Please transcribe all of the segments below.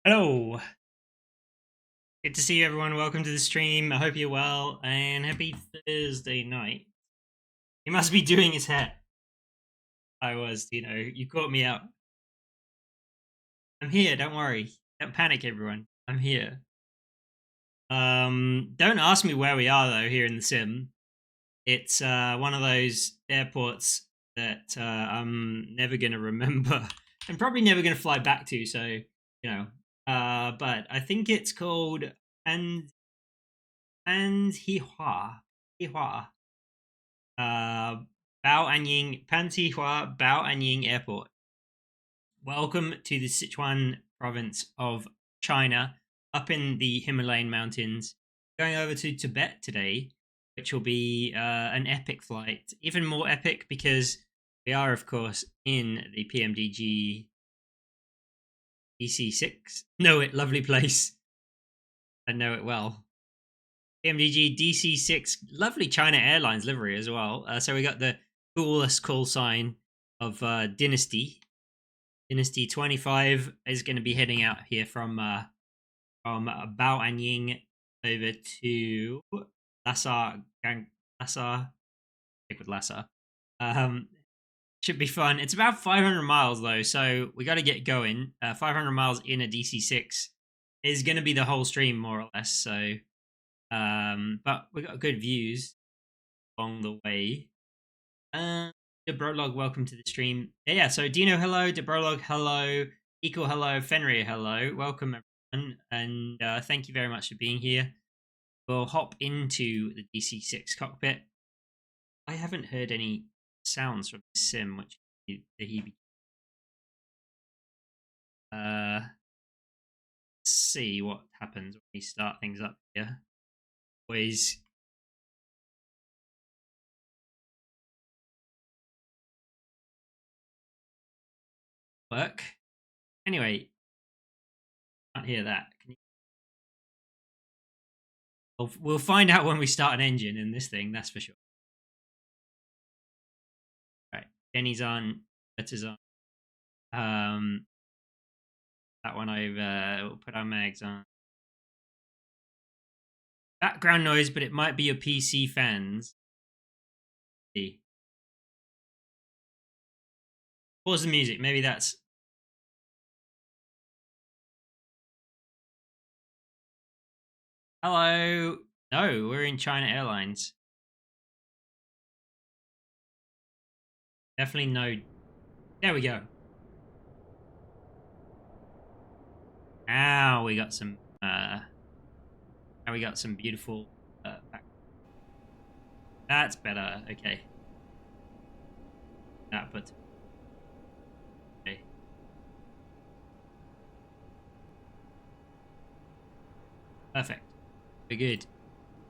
Hello, good to see you, everyone. Welcome to the stream. I hope you're well, and happy Thursday night. He must be doing his hair. I was, you caught me out. I'm here. Don't worry. Don't panic, everyone. I'm here. Don't ask me where we are though. Here in the sim, it's one of those airports that I'm never gonna remember, and probably never gonna fly back to. So but I think it's called and Hihua, Bao Anying, Pantihua Bao Anying Airport. Welcome to the Sichuan province of China, up in the Himalayan mountains. Going over to Tibet today, which will be an epic flight. Even more epic because we are, of course, in the PMDG DC6. Know it, lovely place. I know it well. PMDG DC6, lovely China Airlines livery as well. So we got the coolest call sign of Dynasty. Dynasty 25 is going to be heading out here from Bao Anying over to Lhasa. Stick with Lhasa. Should be fun. It's about 500 miles though, so we got to get going. 500 miles in a DC6 is going to be the whole stream more or less. So. But we got good views along the way. Debrolog, welcome to the stream. Yeah, so Dino, hello. Debrolog, hello. Equal, hello. Fenrir, hello. Welcome, everyone. And thank you very much for being here. We'll hop into the DC6 cockpit. I haven't heard any sounds from the sim, which the heebie. Let's see what happens when we start things up here. Always work. Anyway, can't hear that. We'll find out when we start an engine in this thing, that's for sure. Right, Jenny's on, Better's on. That one over. We'll put our mags on. Background noise, but it might be your PC fans. Pause the music. Maybe that's. Hello. No, we're in China Airlines. Definitely no. There we go. Now we got some. Now we got some beautiful. That's better. Okay. That but. Okay. Perfect. We're good.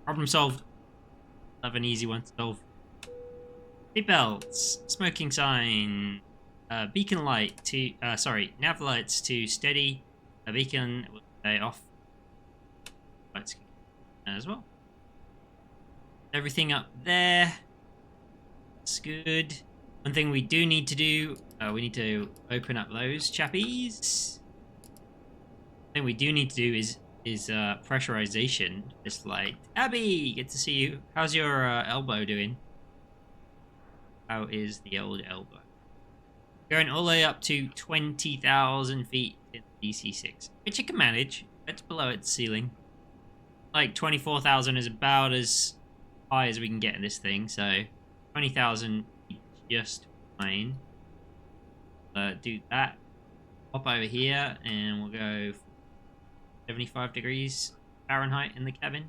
Problem solved. Have an easy one to solve. Seatbelts, smoking sign, beacon light to, nav lights to steady, a beacon will stay off, lights as well. Everything up there, that's good. One thing we do need to do, we need to open up those chappies. One thing we do need to do is pressurization, just like, Abby, good to see you. How's your elbow doing? How is the old elbow? Going all the way up to 20,000 feet in DC6, which you can manage. It's below its ceiling. Like 24,000 is about as high as we can get in this thing, so 20,000 just fine. Do that. Hop over here, and we'll go 75 degrees Fahrenheit in the cabin.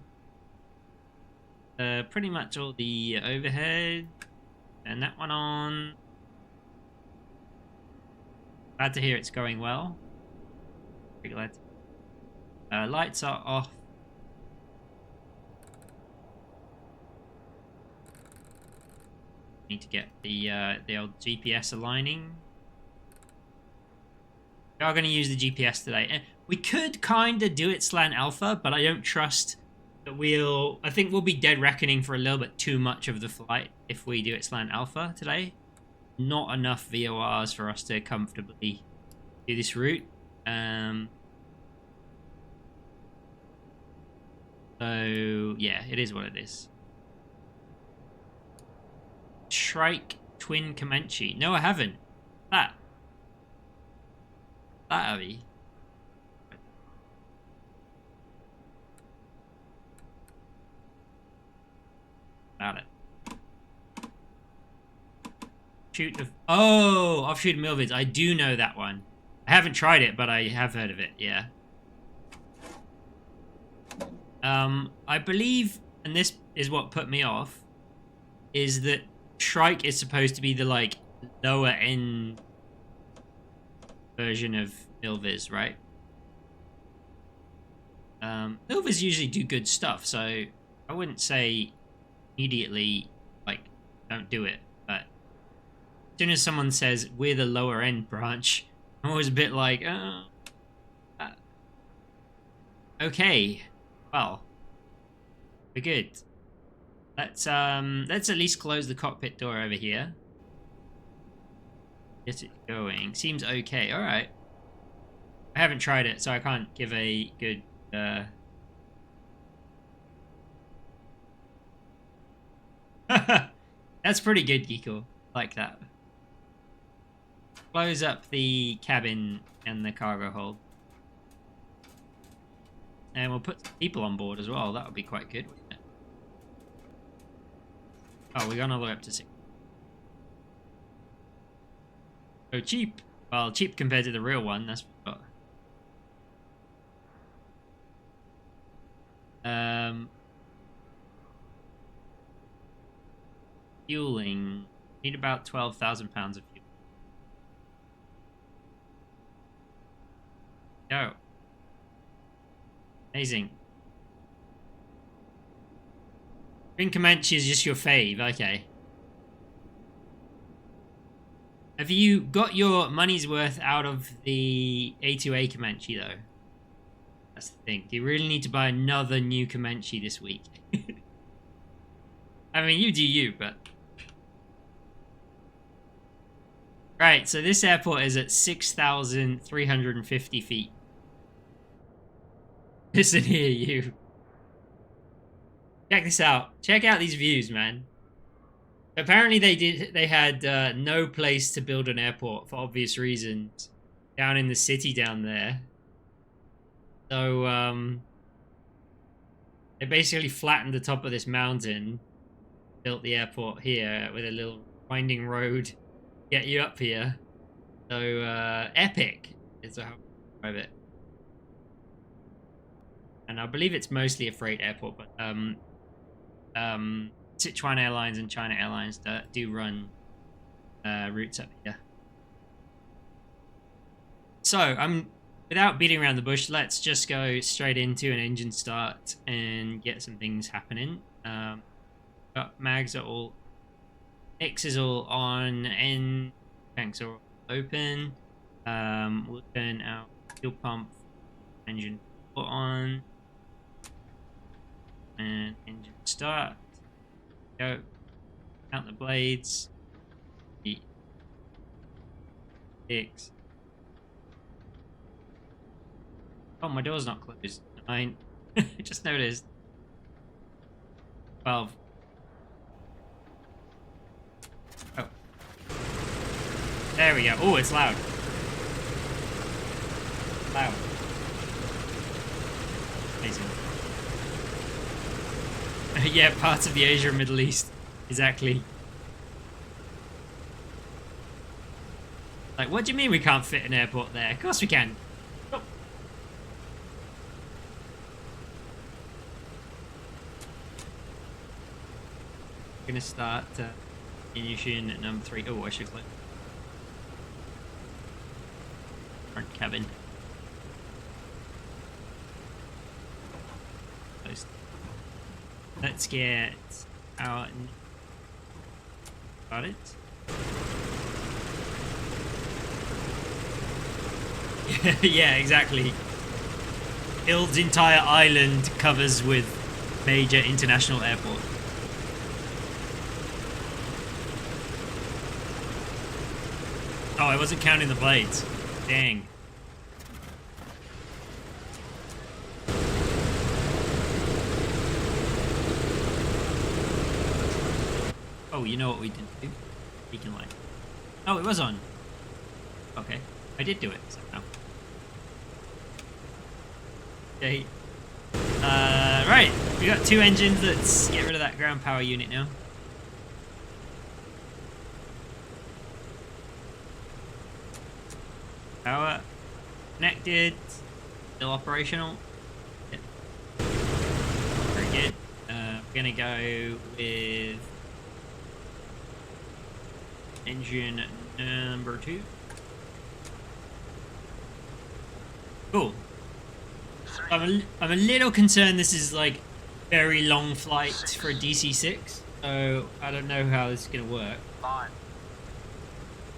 Pretty much all the overhead. And that one on. Glad to hear it's going well. Very glad. Lights are off. Need to get the old GPS aligning. We are going to use the GPS today. We could kind of do it slant alpha, but I don't trust that I think we'll be dead reckoning for a little bit too much of the flight if we do it slant alpha today. Not enough VORs for us to comfortably do this route. So, yeah, it is what it is. Shrike Twin Comanche. No, I haven't. That, Abby. About it. Offshoot of Milvids. I do know that one. I haven't tried it, but I have heard of it, yeah. I believe, and this is what put me off, is that Shrike is supposed to be the, like, lower end version of Milviz, right? Milviz usually do good stuff, so I wouldn't say immediately, like, don't do it, but as soon as someone says, we're the lower end branch, I'm always a bit like, okay, well, we're good. Let's at least close the cockpit door over here. Get it going. Seems okay. All right. I haven't tried it, so I can't give a good. That's pretty good, Geeko. Like that. Close up the cabin and the cargo hold. And we'll put people on board as well. That would be quite good, wouldn't it? Oh, we're going all the way up to 6. Oh, cheap. Well, cheap compared to the real one, that's what. Fueling. Need about 12,000 pounds of fuel. Go. Amazing. Green Comanche is just your fave, okay. Have you got your money's worth out of the A2A Comanche, though? That's the thing. Do you really need to buy another new Comanche this week? I mean, you do you, but... Right, so this airport is at 6,350 feet. Listen here, you. Check this out. Check out these views, man. Apparently they had no place to build an airport for obvious reasons down in the city down there. So they basically flattened the top of this mountain, built the airport here with a little winding road to get you up here. So epic is how I describe it. And I believe it's mostly a freight airport, but Sichuan Airlines and China Airlines do run routes up here. So, without beating around the bush, let's just go straight into an engine start and get some things happening. Got mags are all, X is all on, and tanks are all open. We'll turn our fuel pump, engine on, and engine start. Go. Count the blades. 6. Oh, my door's not closed. 9. I just noticed. 12. Oh. There we go. Oh, it's loud. Loud. Amazing. Yeah, parts of the Asia and Middle East. Exactly. Like, what do you mean we can't fit an airport there? Of course we can. Oh. We're gonna start ignition at number 3. Oh, I should click. Front cabin. Close. Let's get our... Got it? Yeah, exactly. Ild's entire island covers with major international airport. Oh, I wasn't counting the blades. Dang. Oh, you know what we didn't do? Beacon light. Oh, it was on. Okay. I did do it somehow. Okay. Right. We got 2 engines. Let's get rid of that ground power unit now. Power. Connected. Still operational. Yep. Very good. We're gonna go with engine number 2. Cool. I'm a little concerned this is like very long flight for a DC6, so I don't know how this is gonna work.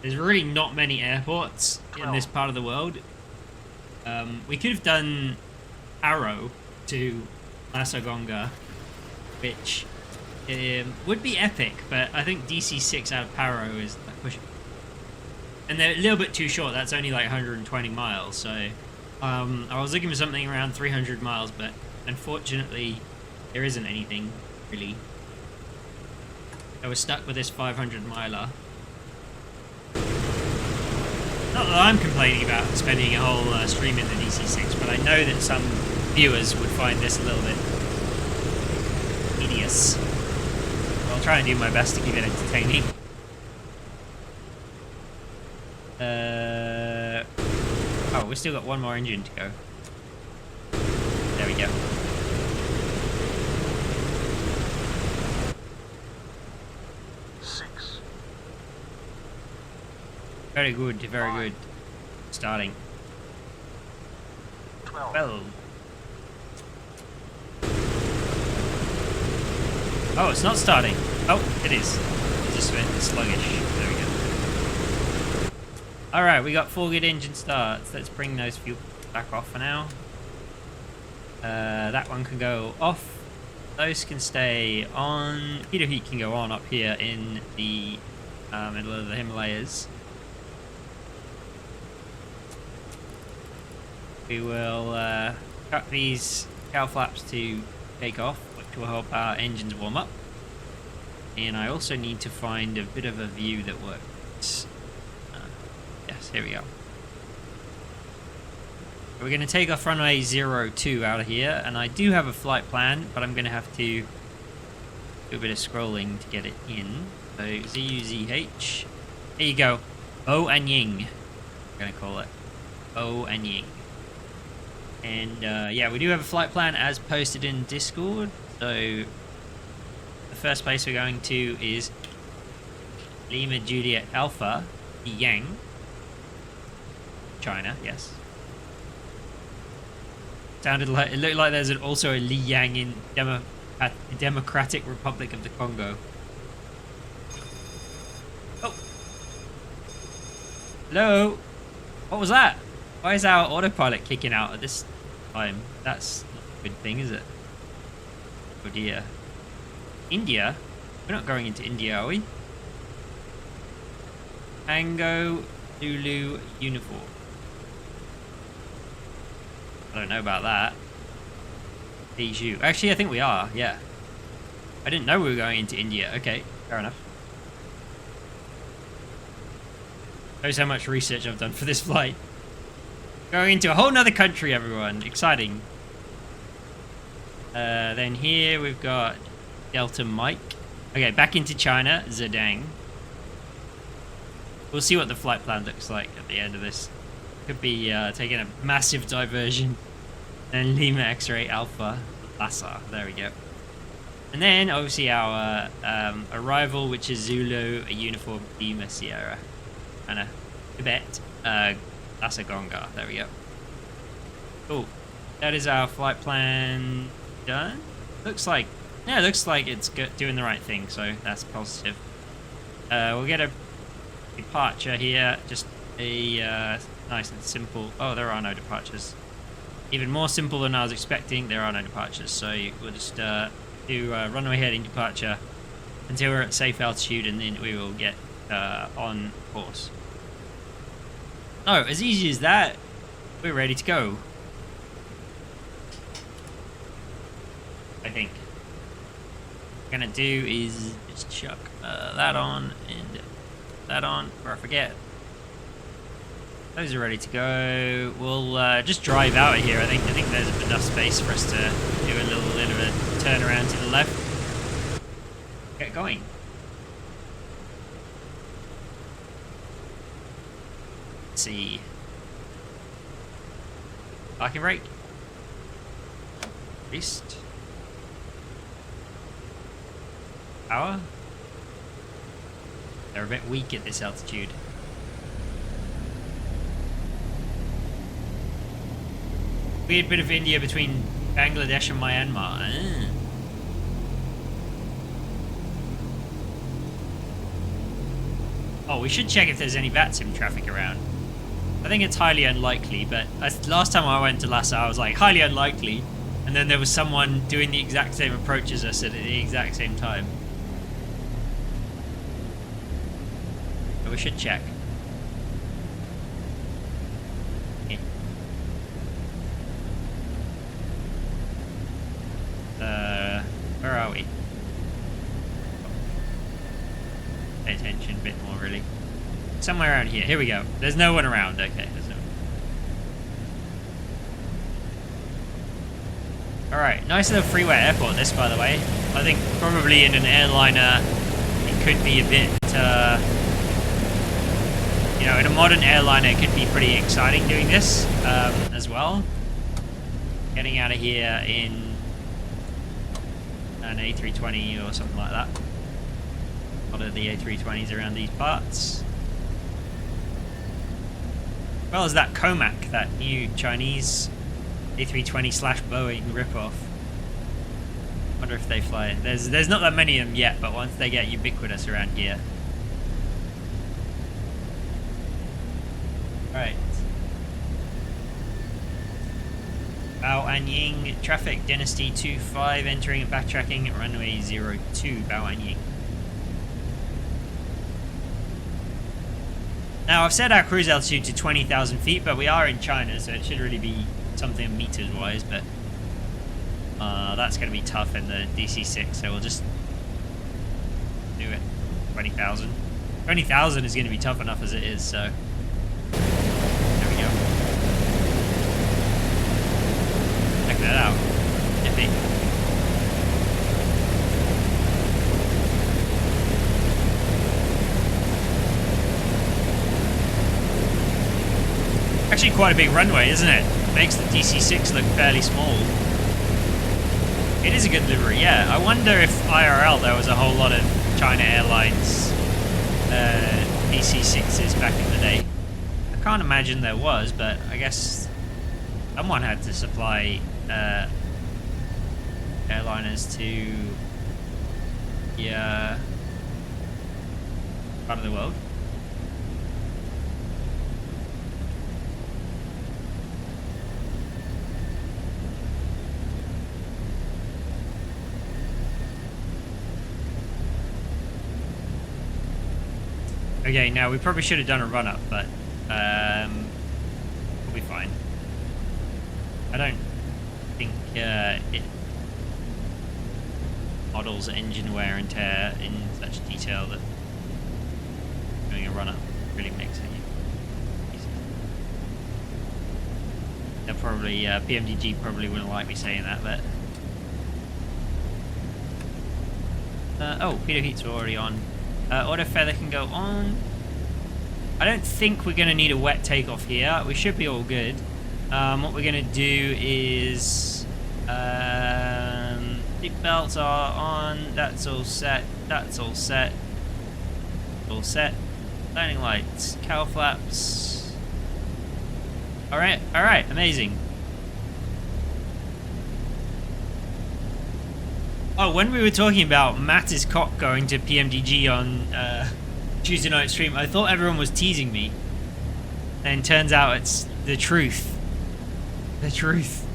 There's really not many airports in this part of the world. We could have done Arrow to Lasagonga, which would be epic, but I think DC6 out of Paro is like pushing. And they're a little bit too short. That's only like 120 miles, so I was looking for something around 300 miles, but unfortunately there isn't anything really. I was stuck with this 500 miler. Not that I'm complaining about spending a whole stream in the DC6, but I know that some viewers would find this a little bit tedious. I'll try and do my best to keep it entertaining. Oh, we've still got one more engine to go. There we go. Very good, very good. Starting. 12. Oh, it's not starting. Oh, it is. It's just a bit sluggish. There we go. Alright, we got 4 good engine starts. Let's bring those fuel back off for now. That one can go off. Those can stay on. Heater heat can go on up here in the middle of the Himalayas. We will cut these cow flaps to take off, which will help our engines warm up. And I also need to find a bit of a view that works. Yes, here we go. We're going to take off runway 02 out of here, and I do have a flight plan, but I'm going to have to do a bit of scrolling to get it in. So ZUZH. There you go. O and Ying. We're going to call it O and Ying. And yeah, we do have a flight plan as posted in Discord. So the first place we're going to is Lima Juliet Alpha, Yang, China. Yes. Sounded like it looked like there's also a Liang in Democratic Republic of the Congo. Oh, hello. What was that? Why is our autopilot kicking out at this time? That's not a good thing, is it? Oh dear. India? We're not going into India, are we? Tango Zulu uniform. I don't know about that. Bijou. Actually, I think we are, yeah. I didn't know we were going into India. Okay, fair enough. Shows how much research I've done for this flight. Going into a whole nother country, everyone. Exciting. Then here we've got Delta Mike. Okay, back into China, Zedang. We'll see what the flight plan looks like at the end of this. Could be taking a massive diversion. And Lima X-Ray Alpha, Lhasa. There we go. And then obviously our arrival, which is Zulu, a uniform Lima Sierra. And a Tibet, Lasagonga. There we go. Cool. That is our flight plan done. Looks like, yeah, looks like it's doing the right thing, so that's positive. We'll get a departure here. Just a nice and simple. Oh, there are no departures. Even more simple than I was expecting. There are no departures, so we'll just do runway heading departure until we're at safe altitude, and then we will get on course. Oh, as easy as that. We're ready to go. I think. What we're gonna do is just chuck that on and that on, or I forget. Those are ready to go. We'll just drive out of here. I think there's enough space for us to do a little bit of a turn around to the left. Get going. Let's see. Parking brake. Released. Power. They're a bit weak at this altitude. Weird bit of India between Bangladesh and Myanmar. Oh, we should check if there's any VATSIM traffic around. I think it's highly unlikely, but last time I went to Lhasa, I was like, highly unlikely. And then there was someone doing the exact same approach as us at the exact same time. But we should check. Okay. Where are we? Pay attention a bit more, really. Somewhere around here. Here we go. There's no one around. Okay, there's no one. Alright, nice little freeway airport this, by the way. I think probably in an airliner it could be a bit, you know, in a modern airliner it could be pretty exciting doing this as well. Getting out of here in an A320 or something like that. A lot of the A320s around these parts. As well as that Comac, that new Chinese A320/Boeing ripoff. Wonder if they fly it. There's not that many of them yet, but once they get ubiquitous around here. Right. Bao Anying traffic, Dynasty 25 entering and backtracking at runway 02, Bao Anying. Now, I've set our cruise altitude to 20,000 feet, but we are in China, so it should really be something meters-wise, but that's going to be tough in the DC6, so we'll just do it. 20,000. 20,000 is going to be tough enough as it is, so there we go. Check that out. Nippy. Actually quite a big runway, isn't it? Makes the DC6 look fairly small. It is a good livery, yeah. I wonder if IRL there was a whole lot of China Airlines DC6s back in the day. I can't imagine there was, but I guess someone had to supply airliners to the part of the world. Okay, now we probably should have done a run-up, but we'll be fine. I don't think it models engine wear and tear in such detail that doing a run-up really makes it easy. They'll probably, PMDG probably wouldn't like me saying that, but... oh, Peter Heat's already on. Auto feather can go on. I don't think we're going to need a wet takeoff here. We should be all good. What we're going to do is... seat belts are on. That's all set. That's all set. All set. Landing lights. Cowl flaps. Alright, alright. Amazing. Oh, when we were talking about Matt's cock going to PMDG on Tuesday night stream, I thought everyone was teasing me. And turns out it's the truth. The truth.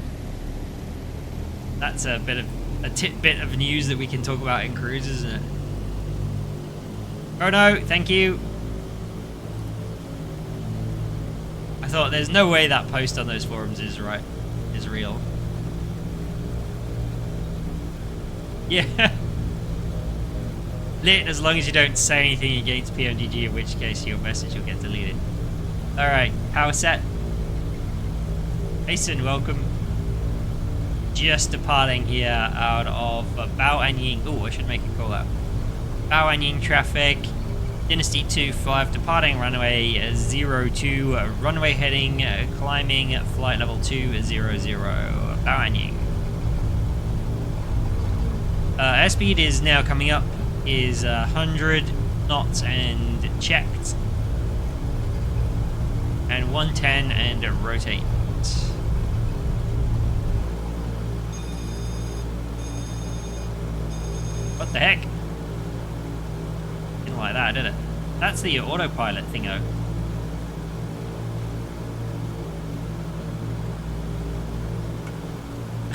That's a bit of a tidbit of news that we can talk about in cruise, isn't it? Oh no, thank you. I thought there's no way that post on those forums is real. Yeah. lit as long as you don't say anything against PMDG, in which case your message will get deleted. Alright, power set. Mason, welcome. Just departing here out of Bao Anying. Oh, I should make a call out. Bao Anying traffic. Dynasty 25 departing runway 02, runway heading, climbing flight level 200, Bao Anying. Airspeed is now coming up, is 100 knots and checked. And 110 and rotate. What the heck? Didn't like that, did it? That's the autopilot thingo.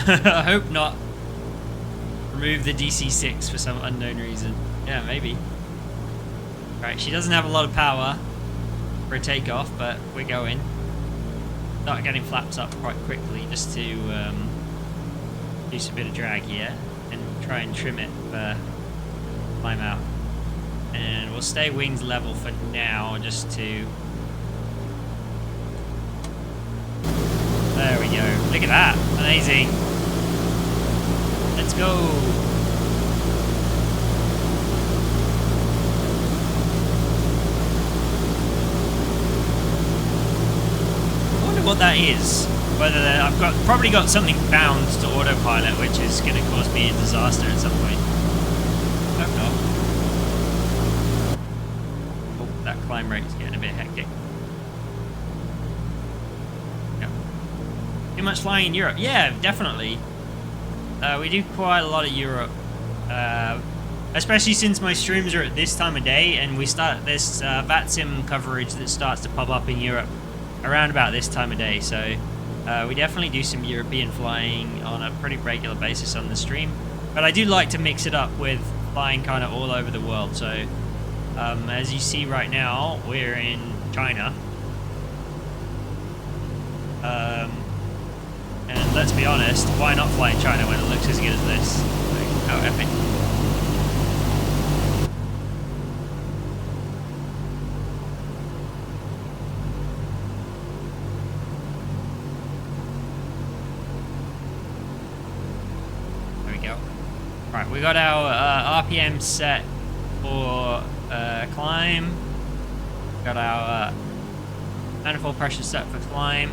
I hope not. Remove the DC6 for some unknown reason. Yeah, maybe. Right, she doesn't have a lot of power for a takeoff, but we're going. Start getting flaps up quite quickly just to do some bit of drag here and try and trim it for climb out. And we'll stay wings level for now just to... There we go. Look at that. Amazing. Let's go. I wonder what that is. Whether I've probably got something bound to autopilot, which is going to cause me a disaster at some point. I hope not. Oh, that climb rate is getting a bit hectic. Yep. Too much flying in Europe? Yeah, definitely. We do quite a lot of Europe, especially since my streams are at this time of day, and we start this VATSIM coverage that starts to pop up in Europe around about this time of day. So we definitely do some European flying on a pretty regular basis on the stream. But I do like to mix it up with flying kind of all over the world. So as you see right now, we're in China. And let's be honest, why not fly in China when it looks as good as this? Like, how epic. There we go. Right, we got our RPM set for climb. Got our manifold pressure set for climb.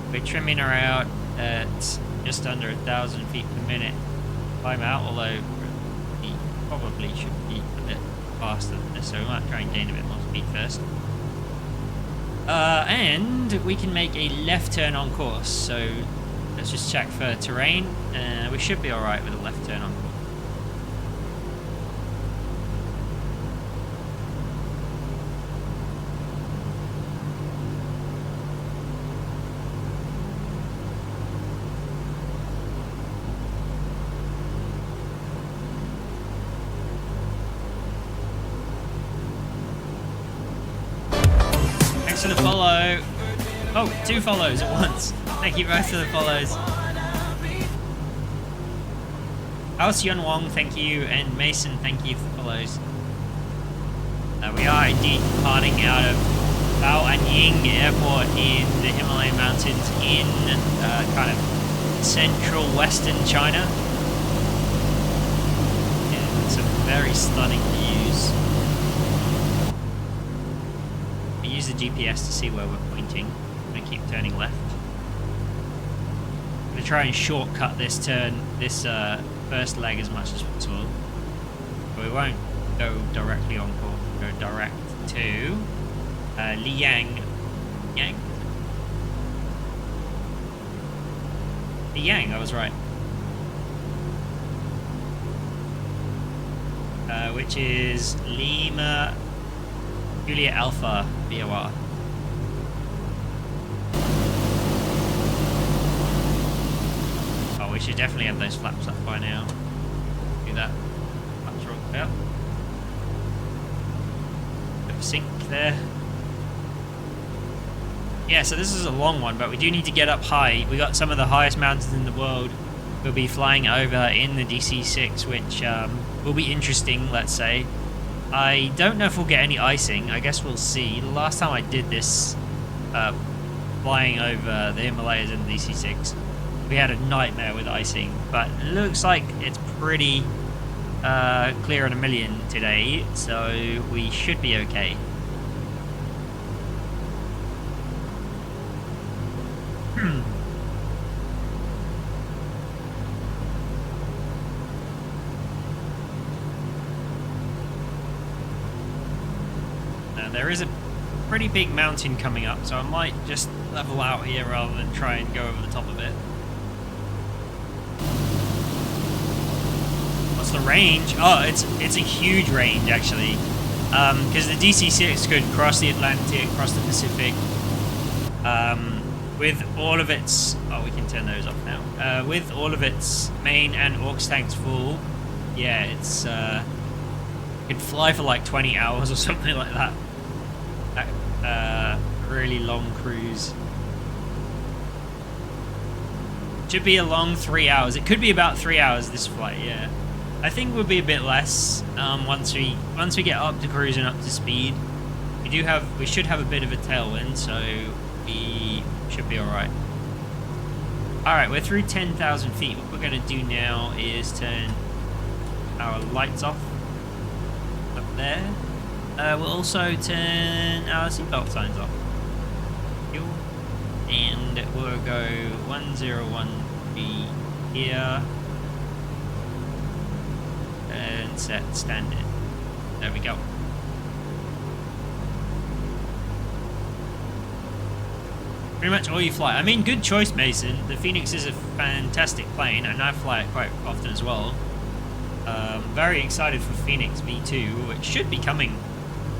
We're trimming her out at just under 1,000 feet per minute climb out, although we probably should be a bit faster than this, so we might try and gain a bit more speed first. And we can make a left turn on course, so let's just check for terrain. We should be alright with a left turn on course. For the follow. Oh, 2 follows at once. Thank you both for the follows. House Yun Wong, thank you, and Mason, thank you for the follows. We are indeed departing out of Bao Anying Airport in the Himalayan mountains in kind of central western China. And some very stunning views. Use the GPS to see where we're pointing. I'm going to keep turning left. I'm going to try and shortcut this turn, this first leg as much as possible. But we won't go directly on course. We'll go direct to Liang. Liang, I was right. Which is Lima Julia Alpha BOR. Oh, we should definitely have those flaps up by now. Do that. Flaps are all up. Bit of sink there. Yeah, so this is a long one, but we do need to get up high. We got some of the highest mountains in the world we'll be flying over in the DC6, which will be interesting, let's say. I don't know if we'll get any icing. I guess we'll see. The last time I did this, flying over the Himalayas in the DC6, we had a nightmare with icing. But it looks like it's pretty clear on a million today, so we should be okay. There is a pretty big mountain coming up, so I might just level out here rather than try and go over the top of it. What's the range? Oh, it's a huge range actually, because the DC6 could cross the Atlantic, cross the Pacific, with all of its... Oh, we can turn those off now. With all of its main and aux tanks full, yeah, it's it could fly for like 20 hours or something like that. Really long cruise. Should be a long 3 hours. It could be about 3 hours this flight, yeah. I think we'll be a bit less once we get up to cruise and up to speed. We should have a bit of a tailwind, so we should be alright. Alright, we're through 10,000 feet. What we're gonna do now is turn our lights off up there. We'll also turn our seatbelt signs off. And we'll go 1013 here. And set standard. There we go. Pretty much all you fly. I mean, good choice, Mason. The Phoenix is a fantastic plane, and I fly it quite often as well. Very excited for Phoenix V2, which should be coming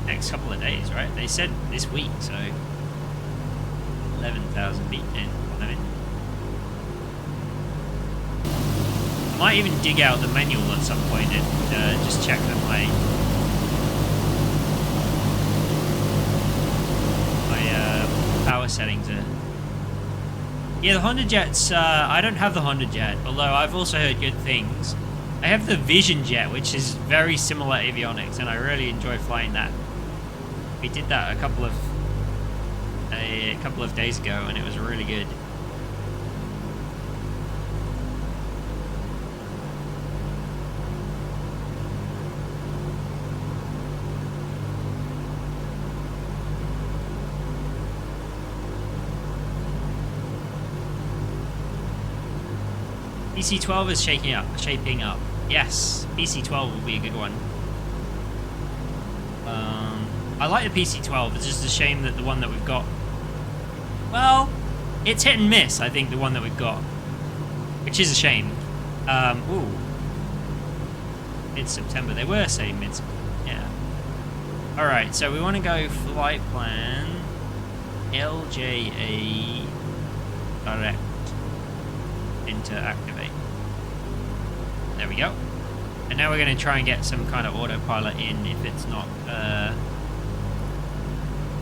next couple of days, right? They said this week, so 11,000 feet in. I might even dig out the manual at some point and just check that my power settings are... Yeah, the Honda Jet's... I don't have the Honda Jet, although I've also heard good things. I have the Vision Jet, which is very similar avionics, and I really enjoy flying that. We did that a couple of days ago, and it was really good. PC12 is shaping up. Yes, PC12 will be a good one. I like the PC12. It's just a shame that the one that we've got... Well, it's hit and miss, I think, the one that we've got. Which is a shame. Ooh. Mid-September. They were saying mid-September. Yeah. Alright, so we want to go flight plan LJA direct into activate. There we go. And now we're going to try and get some kind of autopilot in if it's not...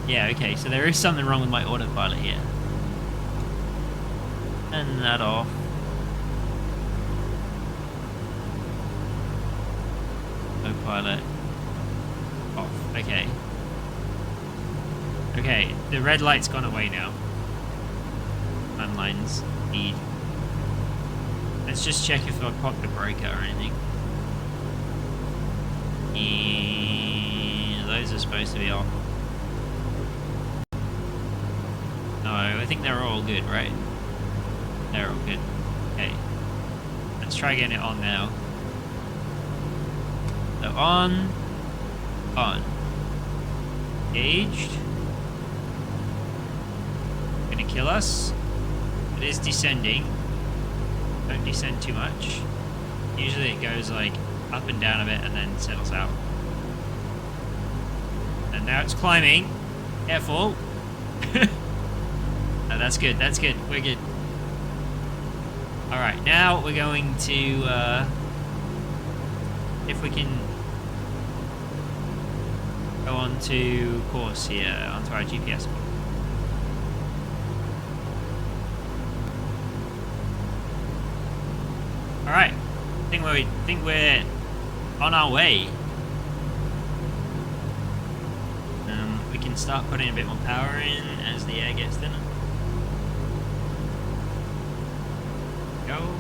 Yeah, okay, so there is something wrong with my autopilot here. Turn that off. Autopilot off. Okay. Okay, the red light's gone away now. Landlines need. Let's just check if I popped a breaker or anything. Yeah, those are supposed to be off. No, I think they're all good, right? They're all good. Okay. Let's try getting it on now. So on. Engaged. Gonna kill us. It is descending. Don't descend too much. Usually it goes like up and down a bit and then settles out. And now it's climbing. Careful. No, that's good, that's good. We're good. Alright, now we're going to, if we can go on to course here, onto our GPS. Alright, I think we're on our way. We can start putting a bit more power in as the air gets thinner. Go.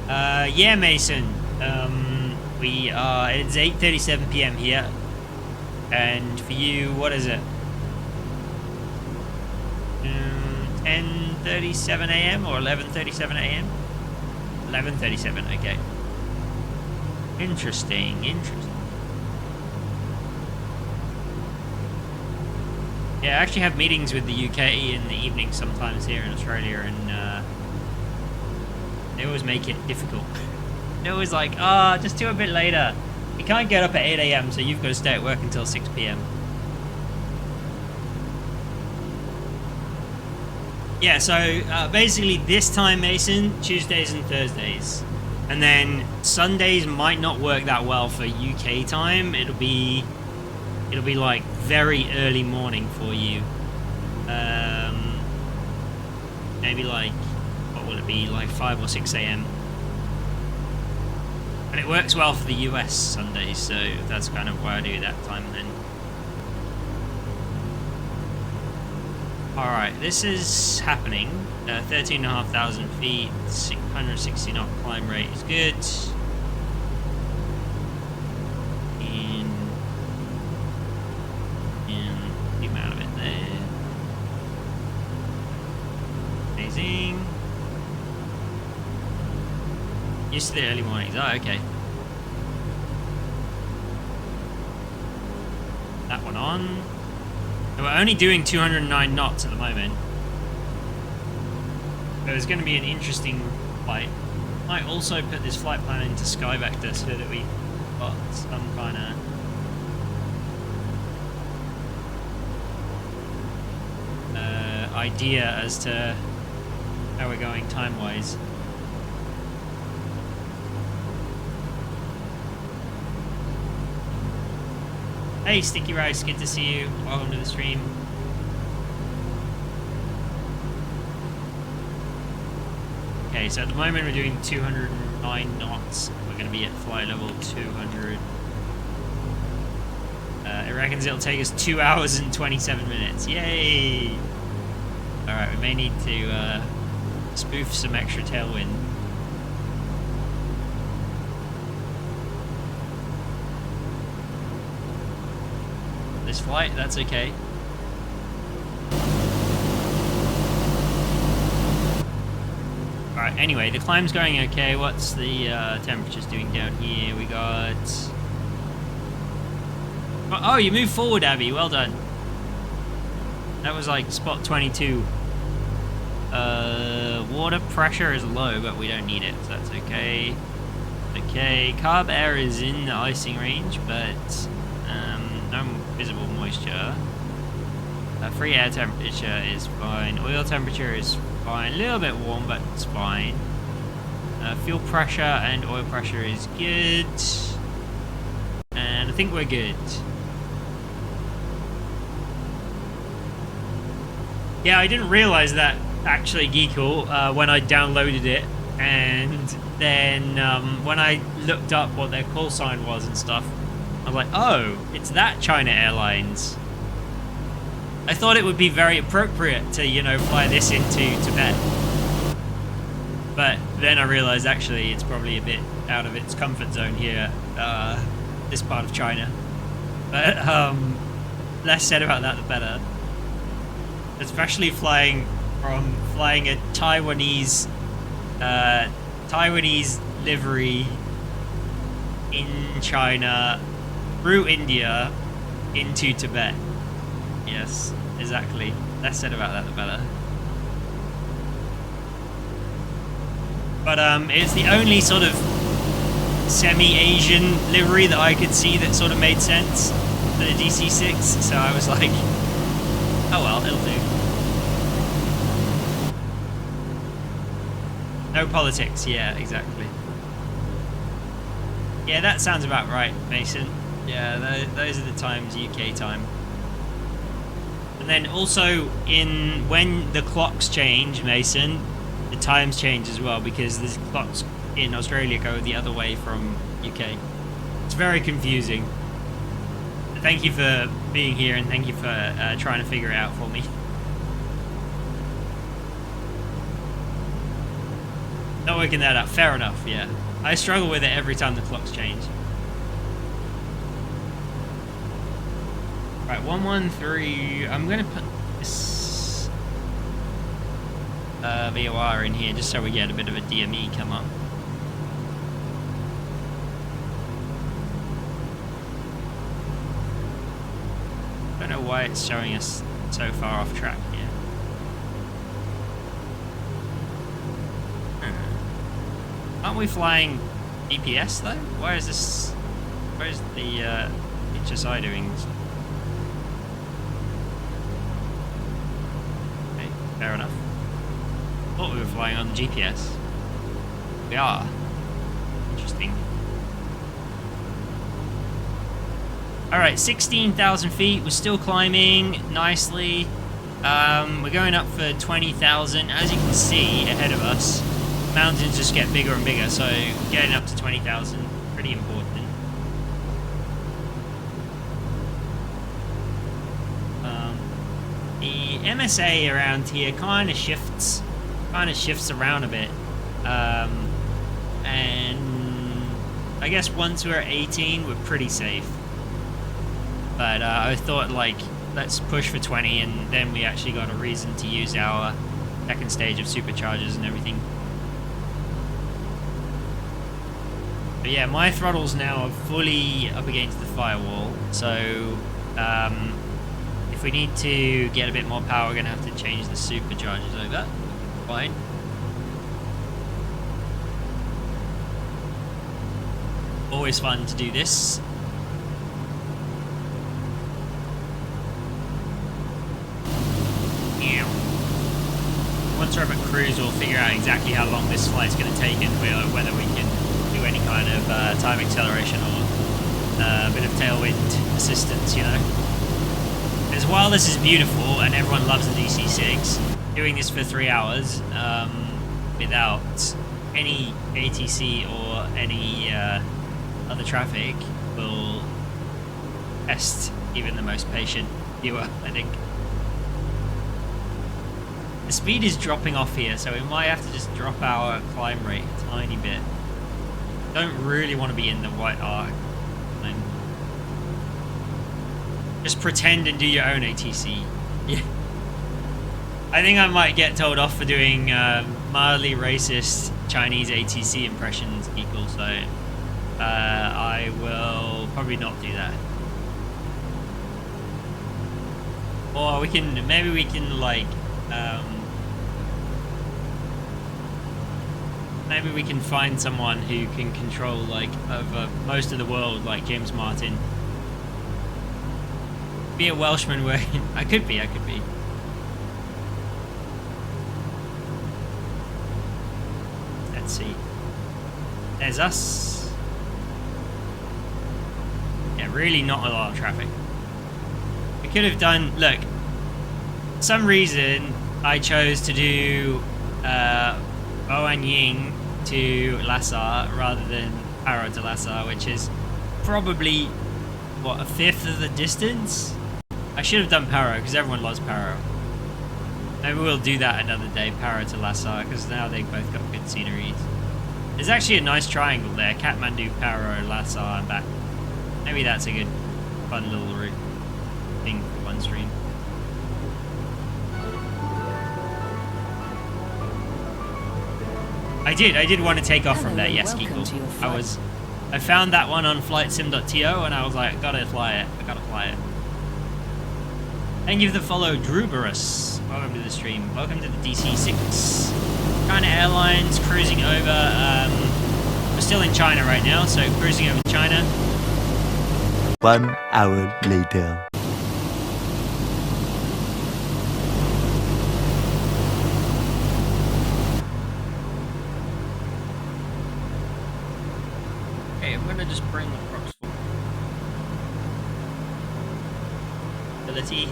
Yeah, Mason. We are. It's 8:37 p.m. here, and for you, what is it? 10:37 a.m. or 11:37 a.m. 11:37. Okay. Interesting. Yeah, I actually have meetings with the UK in the evening sometimes here in Australia, and they always make it difficult. They're always like, just do a bit later. You can't get up at 8 a.m, so you've got to stay at work until 6 p.m. Yeah, so basically this time, Mason, Tuesdays and Thursdays. And then Sundays might not work that well for UK time. It'll be like very early morning for you. Maybe like, what will it be, like 5 or 6 a.m. And it works well for the US Sundays, so that's kind of why I do that time then. Alright, this is happening. 13,500 feet, 660 knot climb rate is good. Keep out of it there. Amazing. Used to the early mornings. Oh, okay. That one on. So we're only doing 209 knots at the moment. So it's going to be an interesting flight. Might also put this flight plan into Sky Vector so that we got some kind of idea as to how we're going time-wise. Hey, Sticky Rice, good to see you. Welcome to the stream. Okay, so at the moment we're doing 209 knots. We're going to be at flight level 200. It reckons it'll take us 2 hours and 27 minutes. Yay! Alright, we may need to spoof some extra tailwind. This flight, that's okay. Alright, anyway, the climb's going okay. What's the temperatures doing down here? We got... Oh, you moved forward, Abby. Well done. That was like spot 22. Water pressure is low, but we don't need it, so that's okay. Okay, carb air is in the icing range, but no visible moisture. Free air temperature is fine. Oil temperature is fine. A little bit warm, but it's fine. Fuel pressure and oil pressure is good. And I think we're good. Yeah, I didn't realize that actually, Geekle, when I downloaded it, and then when I looked up what their call sign was and stuff, I was like, oh, it's that China Airlines. I thought it would be very appropriate to, you know, fly this into Tibet. But then I realized actually it's probably a bit out of its comfort zone here, this part of China. But less said about that, the better. Especially flying a Taiwanese livery in China through India into Tibet. Yes, exactly. Less said about that, the better. But it's the only sort of semi-Asian livery that I could see that sort of made sense for the DC6. So I was like, oh well, it'll do. No politics, yeah, exactly. Yeah, that sounds about right, Mason. Yeah, those are the times, UK time. And then also, when the clocks change, Mason, the times change as well, because the clocks in Australia go the other way from UK. It's very confusing. Thank you for being here, and thank you for trying to figure it out for me. Not working that out. Fair enough, yeah. I struggle with it every time the clocks change. Right, 113. I'm going to put this VOR in here just so we get a bit of a DME come up. I don't know why it's showing us so far off track here. Aren't we flying GPS though? Why is this? Where is the HSI doing this? Okay, fair enough. Thought we were flying on the GPS. We are. Interesting. Alright, 16,000 feet. We're still climbing nicely. We're going up for 20,000. As you can see ahead of us, mountains just get bigger and bigger, so getting up to 20,000, pretty important. The MSA around here kind of shifts around a bit. And I guess once we're at 18, we're pretty safe. But I thought, like, let's push for 20, and then we actually got a reason to use our second stage of superchargers and everything. But yeah, my throttles now are fully up against the firewall, so if we need to get a bit more power, we're going to have to change the superchargers over. Fine. Always fun to do this. Once we're up at cruise, we'll figure out exactly how long this flight's going to take and whether we can do any kind of time acceleration or a bit of tailwind assistance, you know. As while this is beautiful and everyone loves the DC6, doing this for 3 hours without any ATC or any other traffic will test even the most patient viewer, I think. The speed is dropping off here, so we might have to just drop our climb rate a tiny bit. Don't really want to be in the white arc. Just pretend and do your own ATC. Yeah. I think I might get told off for doing mildly racist Chinese ATC impressions, people, so I will probably not do that. Or maybe we can like maybe we can find someone who can control like over most of the world, like James Martin. Be a Welshman where I could be. Let's see. There's us. Yeah, really not a lot of traffic. We could have done, look, for some reason I chose to do Oanying to Lhasa rather than Paro to Lhasa, which is probably, what, a fifth of the distance? I should have done Paro because everyone loves Paro. Maybe we'll do that another day, Paro to Lhasa, because now they've both got good sceneries. There's actually a nice triangle there, Kathmandu, Paro, Lhasa, and back. Maybe that's a good, fun little route thing for one stream. I did want to take off from there, yes, Kiko. I found that one on flightsim.to and I was like, I gotta fly it. Thank you for the follow, Druberus. Welcome to the stream. Welcome to the DC6. China Airlines, cruising over. We're still in China right now, so cruising over China. 1 hour later. Okay, I'm gonna just bring the props forward. Ability.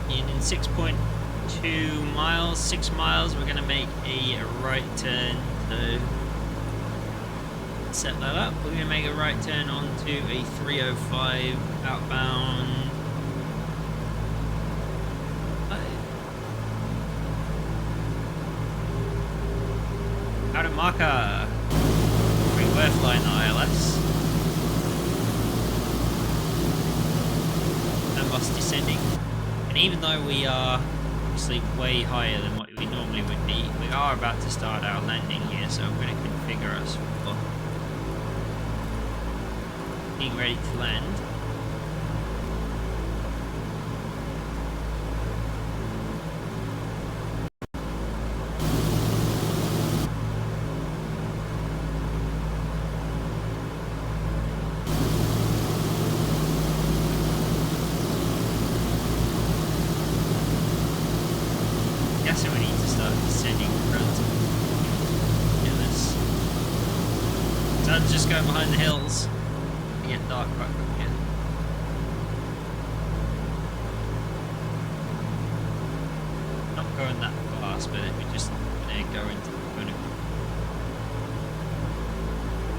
In 6.2 2 miles, 6 miles, we're going to make a right turn. So set that up. We're going to make a right turn onto a 305 outbound. Out of marker. We were flying the ILS. And bus descending. And even though we are obviously way higher than what we normally would be, we are about to start our landing here, so I'm going to configure us for being ready to land. So we need to start descending relatively. Sun's just going behind the hills. It get dark quite quickly. Not going that fast, but we're just gonna go into the corner.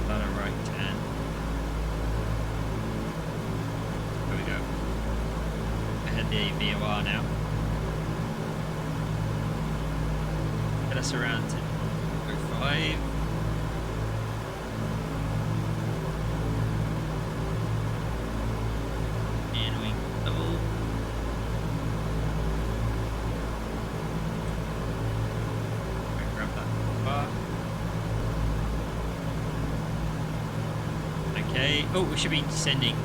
About a right turn. There we go. Ahead the VOR now. Get us around to 05. And we double. Grab that bar. Okay. Oh, we should be descending.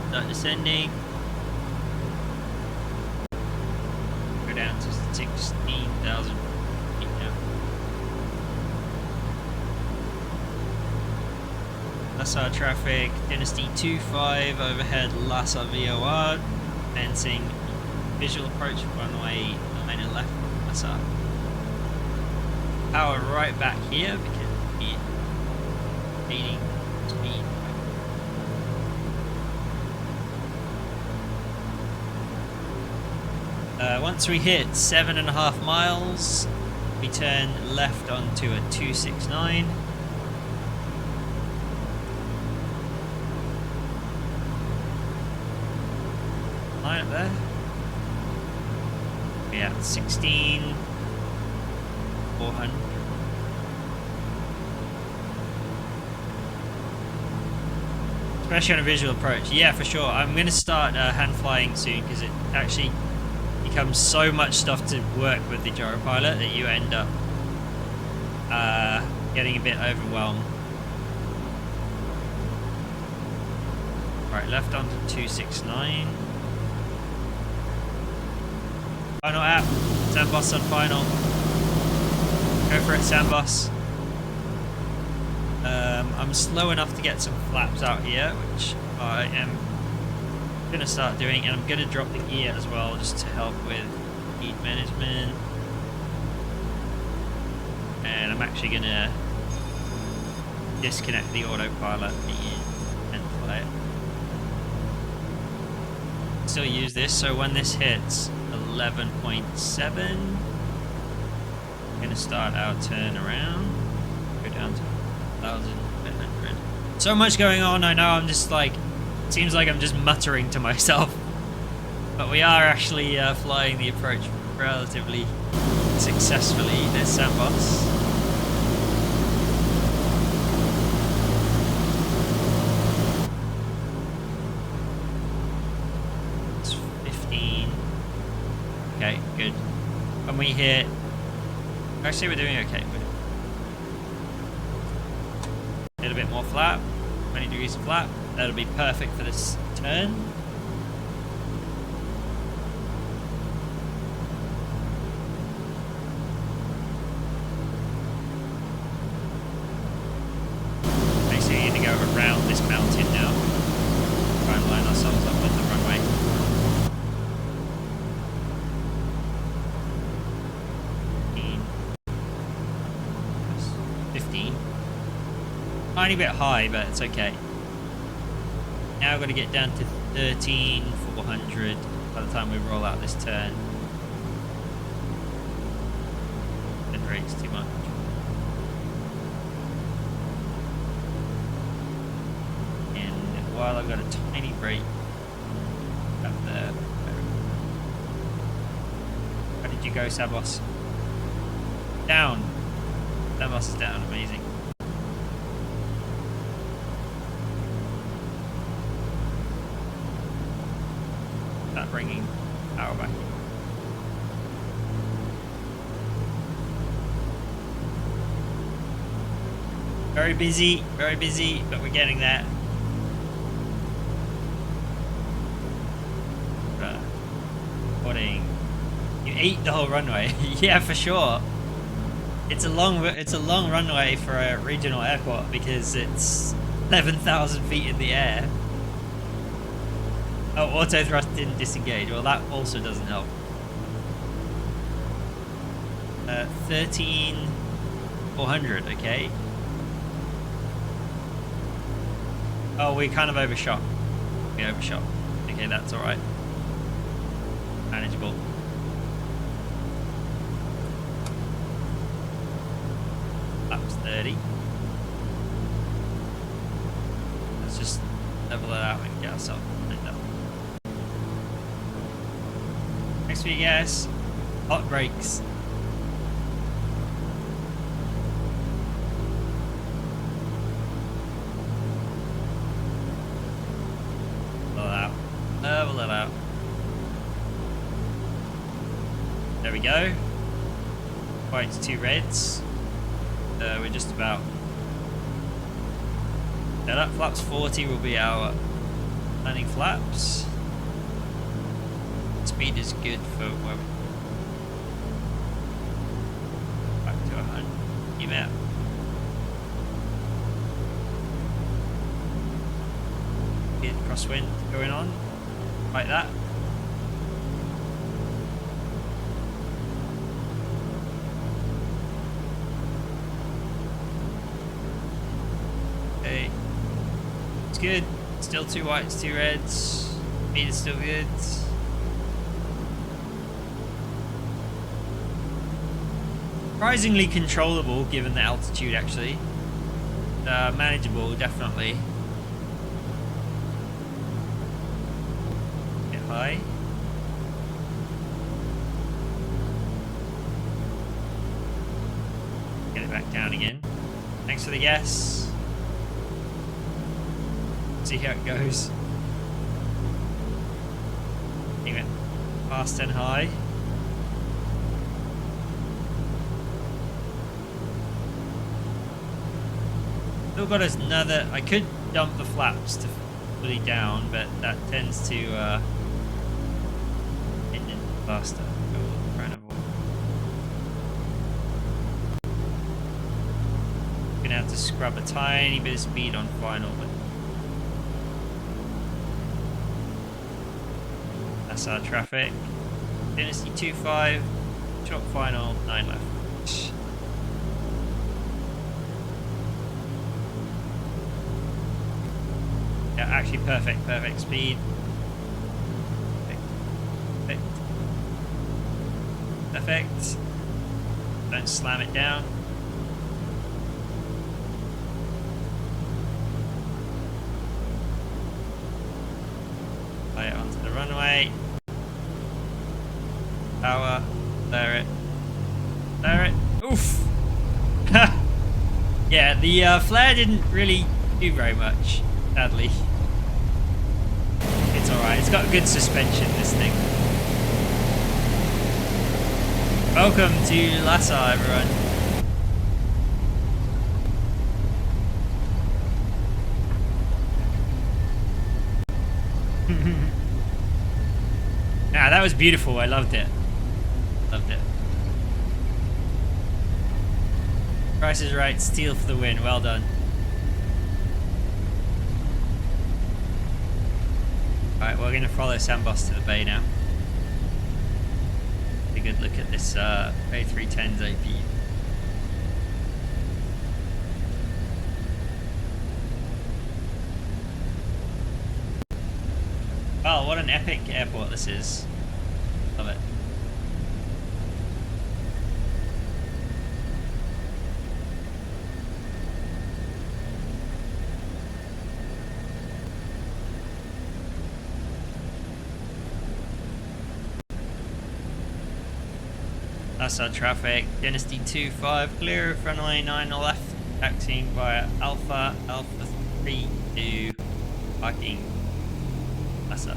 Start descending. Down to 16,000 feet now. Lhasa traffic, Dynasty 25 overhead Lhasa VOR, advancing visual approach runway 9 and left Lhasa. Power right back here because we're gaining speed. Once we hit 7.5 miles, we turn left onto a 269. Line up there. We're at 16,400. Especially on a visual approach. Yeah, for sure. I'm going to start hand flying soon because it actually becomes so much stuff to work with the gyropilot that you end up getting a bit overwhelmed. Right, left onto 269. Final app. Sandboss on final. Go for it, Sandboss. I'm slow enough to get some flaps out here, which I am going to start doing, and I'm going to drop the gear as well just to help with speed management. And I'm actually going to disconnect the autopilot and fly it. Still use this, so when this hits 11.7, I'm going to start our turn around, go down to 1,100. So much going on, I know, I'm just like, seems like I'm just muttering to myself, but we are actually flying the approach relatively successfully. There's Sandboss. It's 15. Okay, good. When we hit, actually we're doing okay. A little bit more flap, 20 degrees of flap. That'll be perfect for this turn. Basically, we need to go around this mountain now. Try and line ourselves up with the runway. Tiny bit high, but it's okay. Now I've got to get down to 13,400 by the time we roll out this turn. Brakes too much. And while I've got a tiny brake up there. How did you go, Sabos? Down. Sabos is down. Amazing. That bringing power back. Very busy, but we're getting there. Recording. You ate the whole runway. Yeah, for sure. It's a long runway for a regional airport because it's 11,000 feet in the air. Oh, auto thrust didn't disengage. Well, that also doesn't help. 13,400. Okay. Oh, we kind of overshot. We overshot. Okay, that's all right. Manageable. Laps 30. Let's just level it out and get ourselves lined up. Thanks for your gas. Hot brakes. Level it out. There we go. Whites, 2 reds. We're just about. Now that flaps 40 will be our landing flaps. Speed is good for when back to 100. Emap. Good crosswind going on. Like that. Okay. It's good. Still 2 whites, 2 reds. Speed is still good. Surprisingly controllable given the altitude, actually. Manageable, definitely. High. Get it back down again. Thanks for the gas. See how it goes. Keep it fast and high. Still got another. I could dump the flaps to fully down, but that tends to faster. Try and avoid. Gonna have to scrub a tiny bit of speed on final, but that's our traffic. Dynasty 2.5, short final, 9 left. Yeah, actually perfect speed. Perfect. Don't slam it down. Lay it onto the runway. Power. There it. There it. Oof! Yeah, the flare didn't really do very much, sadly. It's alright, it's got good suspension, this thing. Welcome to Lhasa, everyone. Ah, that was beautiful. I loved it. Loved it. Price is right. Steel for the win. Well done. Alright, we're going to follow Sambos to the bay now. A good look at this A310's AP. Wow, what an epic airport this is. Love it. That's our traffic. Dynasty 2-5 clear, runway 9 left, taxiing via Alpha 3 to parking. That's up.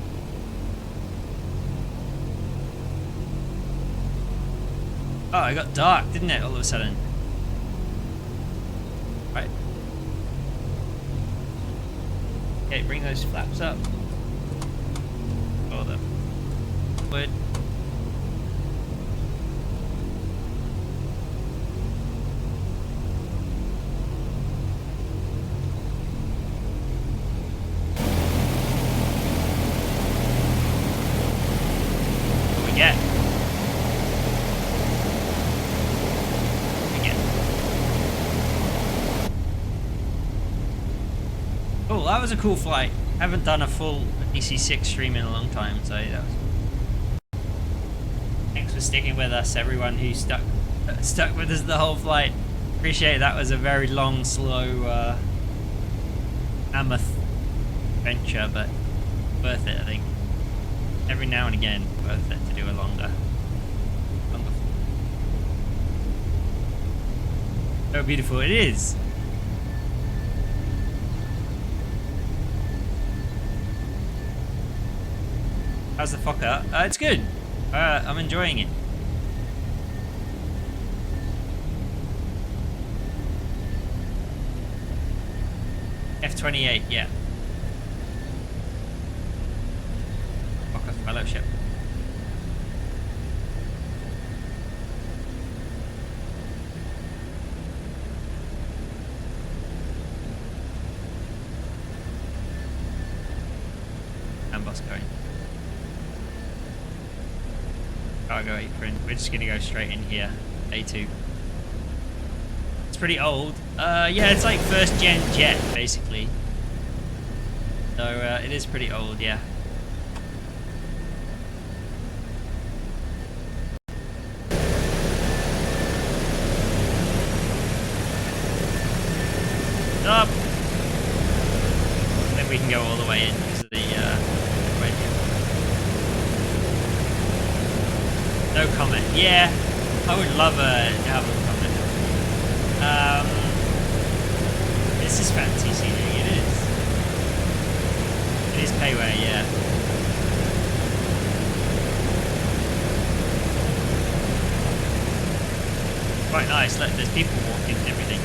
Oh, it got dark, didn't it, all of a sudden? Right. Okay, bring those flaps up. Hold them. Wood. What we get? Oh, that was a cool flight. Haven't done a full DC6 stream in a long time, so that was... Thanks for sticking with us, everyone who stuck with us the whole flight. Appreciate it. That was a very long, slow mammoth adventure, but worth it, I think. Every now and again, worth it to do a longer. So beautiful it is. How's the Fokker? It's good. I'm enjoying it. F-28, yeah. Fokker Fellowship. And bus going. Cargo apron. We're just gonna go straight in here. A2. It's pretty old. Yeah, it's like first gen jet basically. So it is pretty old, yeah. Stop. I think we can go all the way in because of the no comment. Yeah, I would love to have a comment. This is fancy scenery. It is. It is payware, yeah. Quite nice. Look, there's people walking and everything.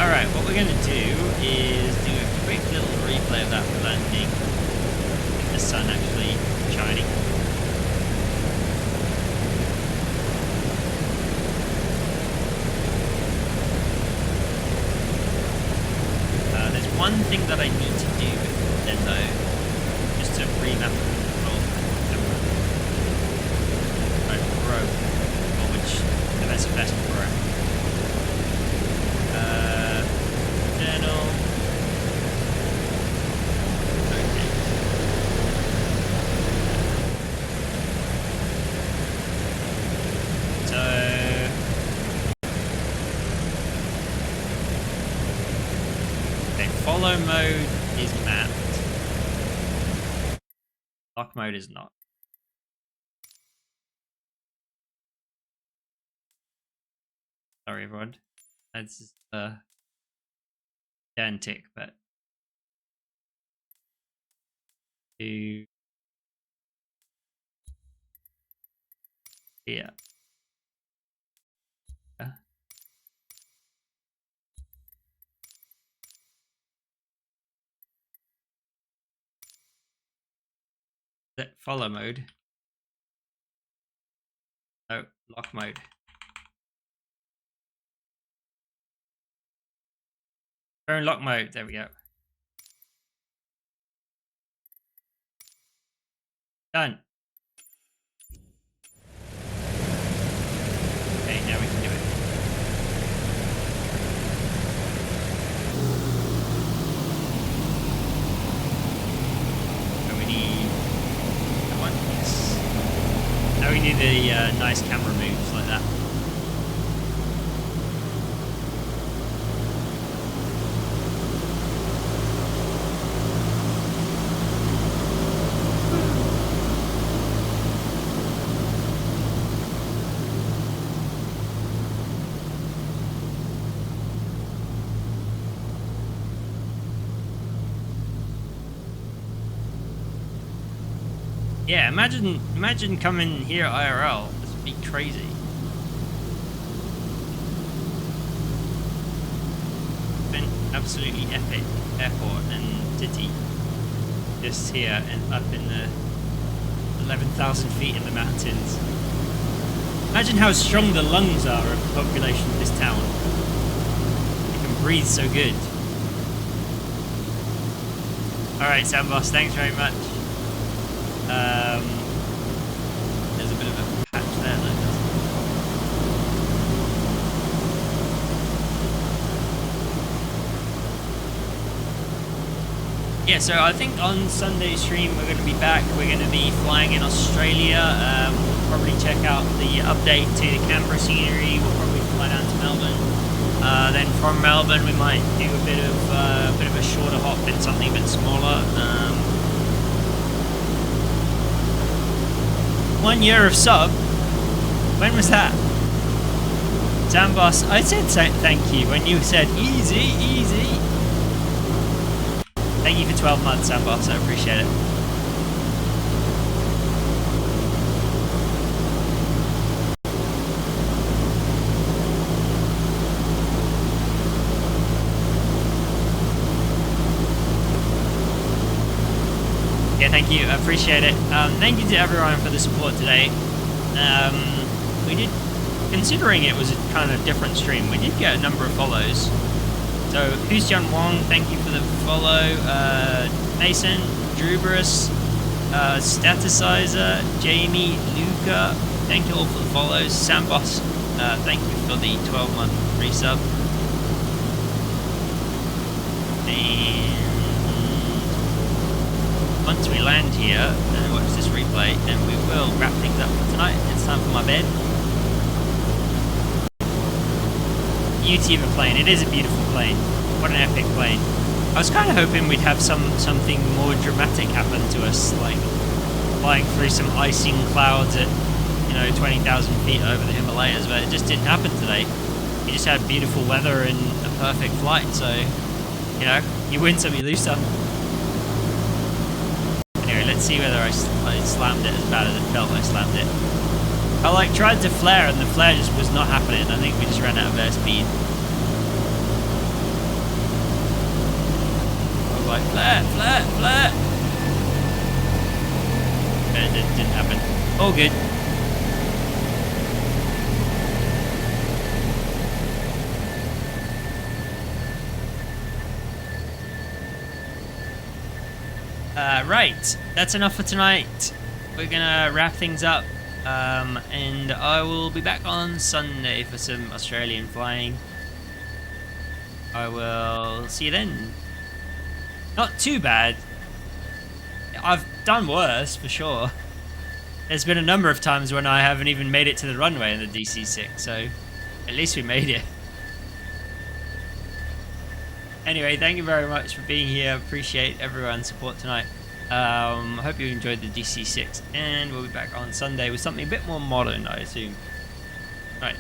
Alright, what we're going to do is do a quick little replay of that landing. The sun actually shining. There's one thing that I need to do then though, just to remap the control camera. Pro, or which the best Pro. Internal. Okay. So okay, follow mode is mapped. Lock mode is not. Sorry everyone. That's gigantic, but to here. Follow mode. No, lock mode. Turn lock mode. There we go. Done. Okay, now we can do it. So we need that one. Yes. Now we need the nice camera moves like that. Yeah, imagine coming here IRL. This would be crazy. Been absolutely epic airport and city. Just here and up in the 11,000 feet in the mountains. Imagine how strong the lungs are of the population of this town. They can breathe so good. Alright, Sandboss, thanks very much. There's a bit of a patch there, though. Yeah, so I think on Sunday's stream we're going to be back. We're going to be flying in Australia. We'll probably check out the update to the Canberra scenery. We'll probably fly down to Melbourne. Then from Melbourne we might do a bit of a shorter hop in something a bit smaller. 1 year of sub. When was that? Zambos, I said thank you when you said easy, easy. Thank you for 12 months, Zambos. I appreciate it. Yeah, thank you. I appreciate it. Thank you to everyone for the support today. We did, considering it was a kind of different stream, we did get a number of follows. So, Husjan Wong, thank you for the follow. Mason, Druberus, Staticizer, Jamie, Luca, thank you all for the follows. Sambos, thank you for the 12-month resub. And once we land here and watch this replay, then we will wrap things up for tonight. It's time for my bed. Beauty of a plane. It is a beautiful plane. What an epic plane. I was kind of hoping we'd have something more dramatic happen to us, like flying through some icing clouds at, 20,000 feet over the Himalayas, but it just didn't happen today. You just had beautiful weather and a perfect flight, so, you win some, you lose some. Anyway, let's see whether I slammed it as bad as it felt I slammed it. I tried to flare and the flare just was not happening. I think we just ran out of airspeed. I was like, flare, flare, flare. And it didn't happen. All good. Right, that's enough for tonight. We're gonna wrap things up. And I will be back on Sunday for some Australian flying. I will see you then. Not too bad. I've done worse, for sure. There's been a number of times when I haven't even made it to the runway in the DC6, so at least we made it. Anyway, thank you very much for being here. Appreciate everyone's support tonight. Hope you enjoyed the DC6, and we'll be back on Sunday with something a bit more modern, I assume. Right.